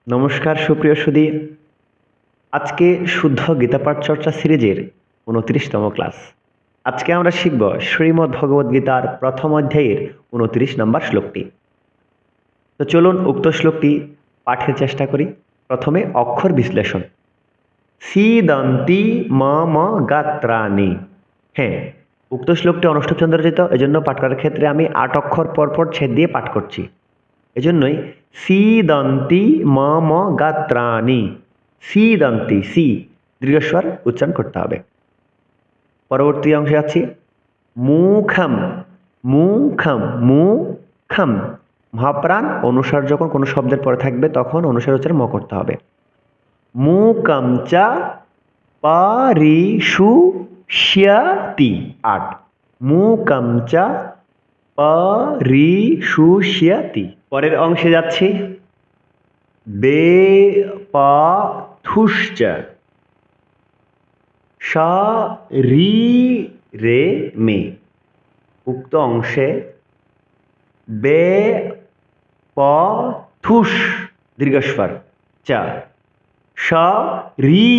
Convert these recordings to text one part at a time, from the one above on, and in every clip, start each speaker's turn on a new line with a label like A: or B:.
A: নমস্কার সুপ্রিয় সুধী। আজকে শুদ্ধ গীতাপাঠ চর্চা সিরিজের ২৯তম ক্লাস। আজকে আমরা শিখব শ্রীমদ্ ভগবদ গীতার প্রথম অধ্যায়ের ২৯ নম্বর শ্লোকটি। তো চলুন উক্ত শ্লোকটি পাঠের চেষ্টা করি। প্রথমে অক্ষর বিশ্লেষণ। সিদন্তি মম গাত্রাণি। হ্যাঁ, উক্ত শ্লোকটি অনুষ্ঠুপচন্দ্র রচিত, এজন্য পাঠ করার ক্ষেত্রে আমি ৮ অক্ষর পরপর ছেদ দিয়ে পাঠ করছি। এজন্যই সিদন্তি মম গাত্রাণি। সিদন্তি, সি দীর্ঘস্বর উচ্চারণ করতে হবে। পরবর্তী অংশে আছি মুখম। মুখম, মুখম মহাপ্রাণ অনুসার যখন কোনো শব্দের পরে থাকবে তখন অনুসার উচ্চারণ ম করতে হবে। মুকম চা পরিশুষ্যতি ৮। মুকম চা পরিশুষ্যতি। পরের অংশে যাচ্ছি বেপথুশ্চ শরীরে মে। উক্ত অংশে বেপথুষ দীর্ঘস্বর চা শরী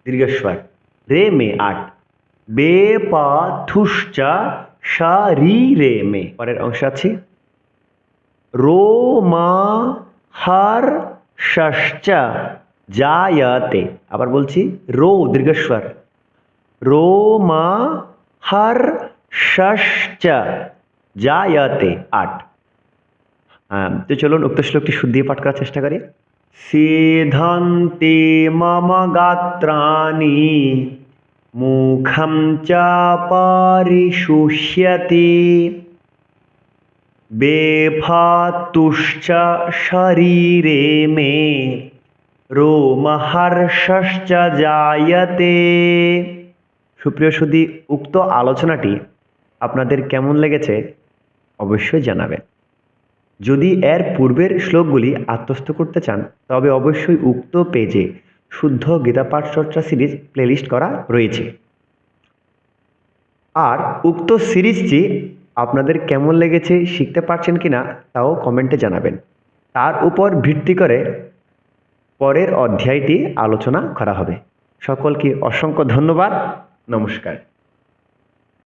A: দীর্ঘস্বর রে মে ৮। বেপথুশ্চ শরীরে মে। পরের অংশ আছে রোমহর্ষশ্চ জায়তে। আবার বলছি রো দীর্ঘস্বর রোমহর্ষশ্চ জায়তে ৮। তো চলুন উক্ত শ্লোকটি শুদ্ধ পাঠ করার চেষ্টা করি। সিধন্তি মম গাত্রাণি মুখম চ পরিশুষ্যতি বেপথুশ্চ শরীরে মে রোমহর্ষশ্চ জায়তে। সুপ্রিয় সুধী, উক্ত আলোচনাটি আপনাদের কেমন লেগেছে অবশ্যই জানাবেন। যদি এর পূর্বের শ্লোকগুলি আত্মস্থ করতে চান তবে অবশ্যই উক্ত পেজে শুদ্ধ গীতাপাঠ চর্চা সিরিজ প্লেলিস্ট করা রয়েছে। আর উক্ত সিরিজটি আপনাদের কেমন লেগেছে, শিখতে পারছেন কিনা তাও কমেন্টে জানাবেন। তার উপর ভিত্তি করে পরের অধ্যায়টি আলোচনা করা হবে। সকলকে অসংখ্য ধন্যবাদ। নমস্কার।